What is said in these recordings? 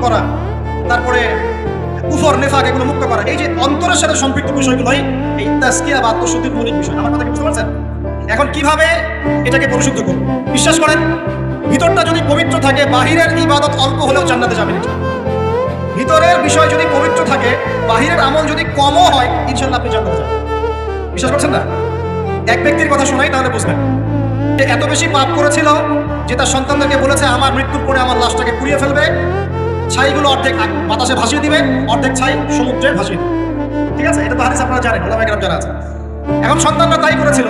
করা, তারপরে কুফর নেফাক এগুলো মুক্ত করা, এই যে অন্তরের সাথে সম্পৃক্ত বিষয়গুলোই এই তাজকিয়া বা আত্মশুদ্ধির মৌলিক বিষয়। আমার কথা কি বুঝতে পারছেন? এখন কিভাবে এটাকে পরিশুদ্ধ করব? বিশ্বাস করেন, ভিতরটা যদি পবিত্র থাকে বাহিরের ইবাদত অল্প হলেও জান্নাতে যাবেন। ভিতরের বিষয় যদি পবিত্র থাকে, বাহিরের আমল যদি কমও হয়, ইনশাআল্লাহ আপনি জান্নাতে যাবেন। বিশ্বাস করছেন না? এক ব্যক্তির কথা শোনাই, তাহলে বুঝবেন। সে এত বেশি পাপ করেছিল যে তার সন্তানদেরকে বলেছে আমার মৃত্যুর পরে আমার লাশটাকে পুড়িয়ে ফেলবে, ছাইগুলো অর্ধেক বাতাসে ভাসিয়ে দিবে, অর্ধেক ছাই সমুদ্রে ভাসিয়ে দিবে। ঠিক আছে, এটা তো হাদিস আপনারা জানেন, ওলামায়ে কেরাম জানা আছে। এখন সন্তানরা তাই করেছিল।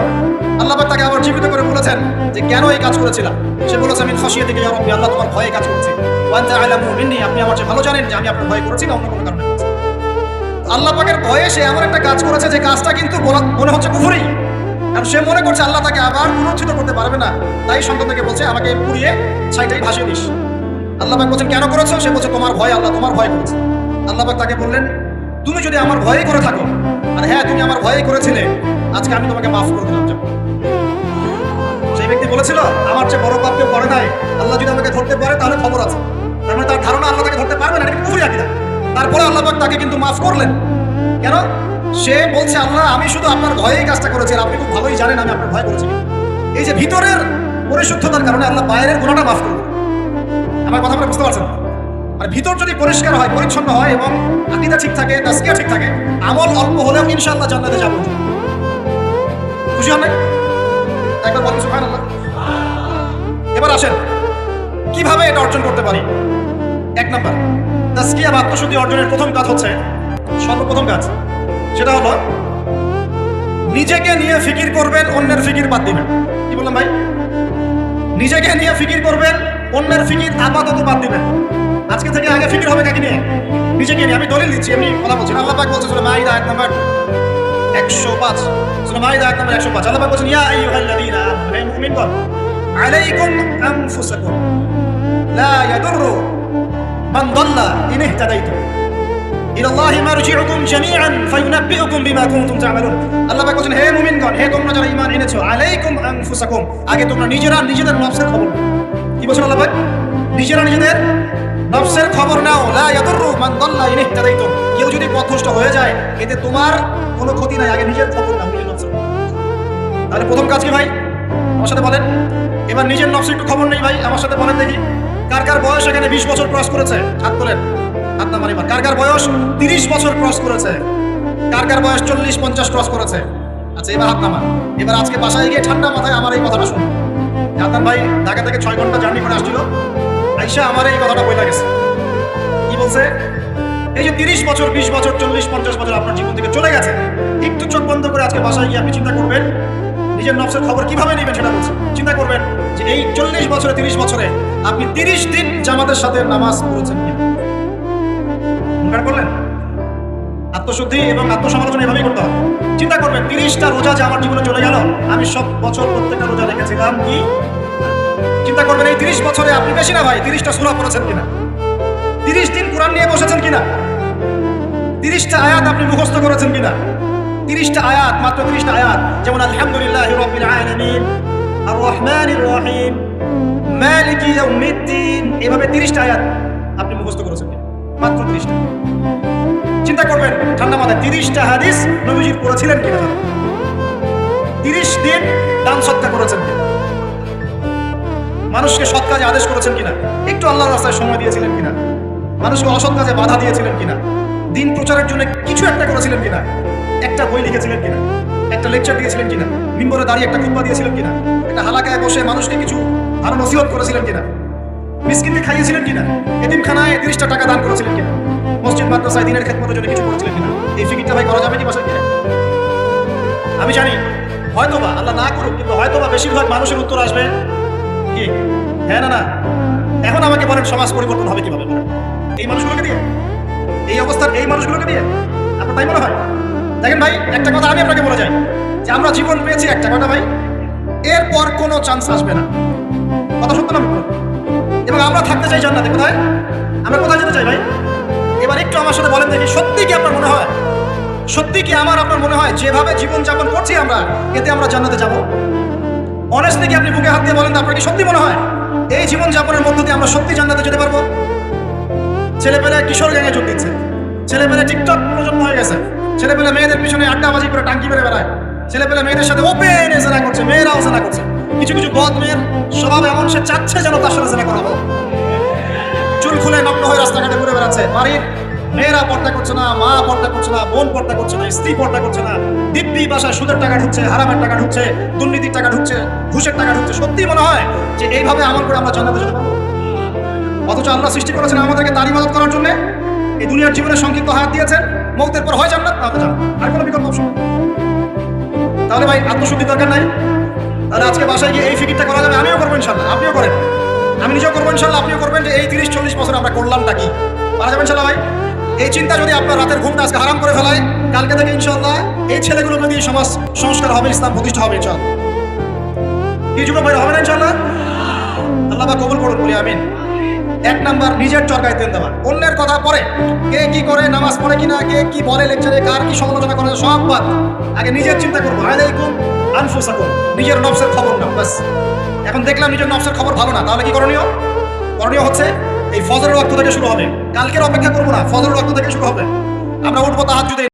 আল্লাহ পাক তাকে আবার জীবিত করে বলেছেন যে কেন এই কাজ করেছিলাম। সে বলেছে মিন খাশিয়াতিকা ইয়া রাব্বি, আল্লাহ তোমার ভয়ে কাজ করেছি। ওয়া আনতা আ'লামু মিন্নি, আপনি আমার চেয়ে ভালো জানেন যে আমি আপনার ভয় করেছি না অন্য কোনো কারণে করেছি। আল্লাহ পাকের ভয়ে সে এমন একটা কাজ করেছে যে কাজটা কিন্তু মনে হচ্ছে কুফরি, কারণ সে মনে করছে আল্লাহ তাকে আবার পুনরুত্থিত করতে পারবে না। তাই সন্তানকে বলছে আমাকে পুড়িয়ে ছাইটাই ভাসিয়ে দিস। আল্লাহ পাক বলছেন কেন করেছো? সে বলছে তোমার ভয়, আল্লাহ তোমার ভয় করেছে। আল্লাহ পাক তাকে বললেন তুমি যদি আমার ভয়ই করে থাকো, আর হ্যাঁ তুমি আমার ভয়ই করেছিলে, আজকে আমি তোমাকে মাফ করে দিলাম। সেই ব্যক্তি বলেছিল আমার চেয়ে বড় পাপ কেউ করে নাই, আল্লাহ যদি আমাকে ধরতে পারে তাহলে খবর আছে। তার মানে তার ধারণা আল্লাহ তাকে ধরতে পারবে না, এটা কুফরি আকীদা। তারপরে আল্লাহ পাক তাকে কিন্তু মাফ করলেন। কেন? সে বলছে আল্লাহ আমি শুধু আপনার ভয়েই কাজটা করেছি, আর আপনি খুব ভালোই জানেন আমি আপনার ভয় করেছি। এই যে ভিতরের পরিশুদ্ধতার কারণে আল্লাহ বাইরের গুনাহটা মাফ করবে। আমার কথা বুঝতে পারছেন? আর ভিতর যদি পরিষ্কার হয়, পরিচ্ছন্ন হয় এবং আকীদা ঠিক থাকে, তাজকিয়া ঠিক থাকে, আমল অল্প হলেও ইনশাআল্লাহ জান্নাতে যাব। খুশি হন না? একবার বলেন সুবহানাল্লাহ। এবার আসেন কিভাবে এটা অর্জন করতে পারি। এক নাম্বার, তাজকিয়া বা আত্মশুদ্ধি অর্জনের প্রথম কাজ হচ্ছে, সর্বপ্রথম কাজ সেটা হলো নিজেকে নিয়ে ফিকির করবেন, অন্যের ফিকির বাদ দিবেন। কি বললাম ভাই? নিজেকে নিয়ে ফিকির করবেন, অন্যের ফিকির আপাতত বাদ দিবেন। আজকে থেকে আগে ফিকির হবে কাকে নিয়ে? নিজেকে নিয়ে। আমি দলিল দিচ্ছি, এমনি কথা বলছি। আল্লাহ পাক বলছে সূরা মাইদা আয়াত নাম্বার 105, সূরা মাইদা আয়াত নাম্বার 105, আল্লাহ পাক বলেন ইয়া আইয়ুহাল্লাযীনা আমানু, হে মুমিনগণ, আলাইকুম আনফুসাকুম লা ইয়াদুররু মান দাল্লা ইন ইহতাদাইতুম ইলাল্লাহি মারজিউকুম জামিআন ফায়ুনাব্বিউকুম বিমা কুনতুম তা'মালুন। আল্লাহ পাক বলেন হে মুমিনগণ, হে তোমরা যারা ঈমান এনেছো, আলাইকুম আনফুসাকুম, আগে তোমরা নিজেরা নিজেদের নফসের খবর নাও। কি বলেন আল্লাহ পাক? নিজেরা নিজেদের নফসের খবর নাও। লা ইয়াদুররু মান দাল্লা ইন ইহতাদাইতুম, কেউ যদি পথভ্রষ্ট হয়ে যায় এতে তোমার কোনো ক্ষতি নাই, আগে নিজের খবর নাও, নিজের নফসের। তাহলে প্রথম কাজ কি ভাই? আমার সাথে বলেন। এবার নিজের নফসের একটু খবর নেই ভাই, আমার সাথে বলেন দেখি। কার কার বয়স এখানে 20 বছর ক্রস করেছে? হাত তোলেন, হাত নামান। এবার কার কার বয়স 30 বছর ক্রস করেছে? কার কার বয়স 40-50 ক্রস করেছে? আচ্ছা এবার হাত নামান। এবার আজকে বাসায় গিয়ে ঠান্ডা মাথায় আমার এই কথাটা শুনুন। জানতাম ভাই ঢাকা থেকে 6 ঘন্টা জার্নি করে আসছিল, আইসা আমার এই কথাটা বইলা গেছে। কি বলছে? এই যে 30 বছর, 20 বছর, 40-50 বছর আপনার জীবন থেকে চলে গেছে, একটু চোখ বন্ধ করে আজকে বাসায় গিয়ে আপনি চিন্তা করবেন নিজের নফসের খবর কিভাবে নেবেন সেটা বলছে। চিন্তা করবেন যে এই 40 বছরে, 30 বছরে আপনি 30 দিন জামাতের সাথে নামাজ পড়েছেন কিনা। মনে করলেন? আত্মশুদ্ধি এবং আত্মসমালোচনা এভাবেই করতে হবে। চিন্তা করবেন 30টা রোজা যে আমার জীবনে চলে গেল, আমি সব বছর প্রত্যেকটা রোজা রেখেছিলাম কি? চিন্তা করবেন এই 30 বছরে আপনি বেশি না ভাই 30টা সূরা পড়েছেন কিনা, 30 দিন কোরআন নিয়ে বসেছেন কিনা, 30টা আয়াত আপনি মুখস্থ করেছেন কিনা। 30টা আয়াত, মাত্র 30টা আয়াত, যেমন আলহামদুলিল্লাহি রাব্বিল আলামিন, আর রহমানির রহিম, মালিকি ইয়াউমিদ্দিন, এভাবে 30টা আয়াত আপনি মুখস্থ করেছেন কিনা, মাত্র 30টা। চিন্তা করবেন ঠান্ডা মাথায় 30টা হাদিস নবীজির পড়েছিলেন কিনা, 30 দিন দান সদকা করেছেন কিনা, মানুষকে সৎ কাজে আদেশ করেছেন কিনা, একটু আল্লাহর রাস্তায় সময় দিয়েছিলেন কিনা, মানুষকে অসৎ কাজে বাধা দিয়েছিলেন কিনা, দিন প্রচারের জন্য কিছু একটা করেছিলেন কিনা, একটা বই লিখেছিলেন কিনা, একটা লেকচার দিয়েছিলেন কিনা, মিম্বরে দাঁড়িয়ে একটা খুতবা দিয়েছিলেন কিনা, একটা হালাকায় বসে মানুষকে কিছু ভালো নসিহত করেছিলেন কিনা, মিসকিনকে খাইয়েছিলেন কিনা, এতিমখানায় 30টা টাকা দান করেছিলেন কিনা, মসজিদ মাদ্রাসায় দিনের খেদমতের জন্য কিছু করেছিলেন কিনা। এই ফিকিরটা ভাই করা যাবে কি বাসায় কিনা? আমি জানি হয়তোবা আল্লাহ না করুক, কিন্তু হয়তোবা বেশিরভাগ মানুষের উত্তর আসবে কি হ্যাঁ না না। এখন আমাকে বলেন সমাজ পরিবর্তন হবে কিভাবে? এই মানুষগুলোকে দিয়ে, এই অবস্থার এই মানুষগুলোকে দিয়ে? আপনার তাই মনে হয়? দেখেন ভাই একটা কথা আমি আপনাকে বলে যাই যে আমরা জীবন পেয়েছি একটা কথা ভাই, এরপর কোনো চান্স আসবে না। কথা সত্য না? এবং আমরা থাকতে চাই জান্নাতে। কোথায়? আমরা কোথায় যেতে চাই ভাই? এবার একটু আমার সাথে বলেন দেখি, সত্যি কি আপনার মনে হয়, সত্যি কি আপনার মনে হয় যেভাবে জীবন যাপন করছি আমরা, এতে আমরা জান্নাতে যাব? অনেস্টলি কি আপনি বুকে হাত দিয়ে বলেন তো, আপনার কি সত্যি মনে হয় এই জীবন যাপনের মধ্য দিয়ে আমরা সত্যি জান্নাতে যেতে পারবো? ছেলেপেলে কিশোর গ্যাংয়ে যোগ দিচ্ছে, ছেলেপেলে টিকটক প্রজন্ম হয়ে গেছে, ছেলেপেলে মেয়েদের পিছনে আড্ডাবাজি করে টাঙ্কি মেরে বেড়ায়, ছেলেপেলে মেয়েদের সাথে ওপেন জেনা করছে, মেয়েরাও জেনা করছে। কিছু কিছু বদ মেয়ের স্বভাব এমন, সে চাচ্ছে যেন তার সাথে জেনা করাবো, চুল খুলে নগ্ন হয়ে রাস্তাঘাটে ঘুরে বেড়াচ্ছে। বাড়ির মেয়েরা পর্দা করছে না, মা পর্দা করছে না, বোন পর্দা করছে না, স্ত্রী পর্দা করছে না। দিব্যি বাসায় সুদের টাকা ঢুকছে, হারামের টাকা ঢুকছে, দুর্নীতির টাকা ঢুকছে, ঘুষের টাকা ঢুকছে। সত্যি মনে হয় যে এইভাবে আমল করে আমরা জান্নাতে যেতে পারবো? অথচ আল্লাহ সৃষ্টি করেছেন আমাদেরকে তার ইবাদত করার জন্য। এই দুনিয়ার জীবনে সংক্ষিপ্ত হায়াত দিয়েছেন, মৌতের পর হয় জান্নাত না জান্নাত, আর কোনো বিকল্প অপশন। তাহলে ভাই আত্মশুদ্ধি দরকার নাই? তাহলে আজকে বাসায় গিয়ে এই ফিকিরটা করা যাবে। আমিও করবো ইনশাল্লাহ, আপনিও করেন, আমি নিজেও করবো ইনশাল্লাহ, আপনিও করবেন যে এই 30-40 বছর আমরা করলামটা কি পারা যাবে ইনশাল্লাহ ভাই। এই চিন্তা যদি আপনার রাতের ঘুমটা আজকে হারাম করে ফেলায়, কালকে থেকে ইনশাল্লাহ এই ছেলেগুলোকে দিয়ে সমাজ সংস্কার হবে, ইসলাম প্রতিষ্ঠা হবে ইনশাল্লাহ। কি যুবক ভাই, হবে না ইনশাল্লাহ? আল্লাহ বা কবুল করুন, বলি আমিন। 1 নাম্বার, নিজের চরকায় তেল দেওয়া। অন্যের কথা পরে, কে কি করে, নামাজ পড়ে কিনা, কে কি বলে লেকচারে, কার কি সমালোচনা করে, সব বাদ। আগে নিজের চিন্তা করবো। আলাইকুম আনফুসাকুম, নিজের নফসের খবর নাও বাস। এখন দেখলাম নিজের নফসের খবর ভালো না, তাহলে কি করণীয়? করণীয় হচ্ছে এই ফজরের ওয়াক্ত থেকে শুরু হবে। কালকের অপেক্ষা করবো না, ফজরের ওয়াক্ত থেকে শুরু হবে। আমরা উঠবো তাহাজ্জুদে।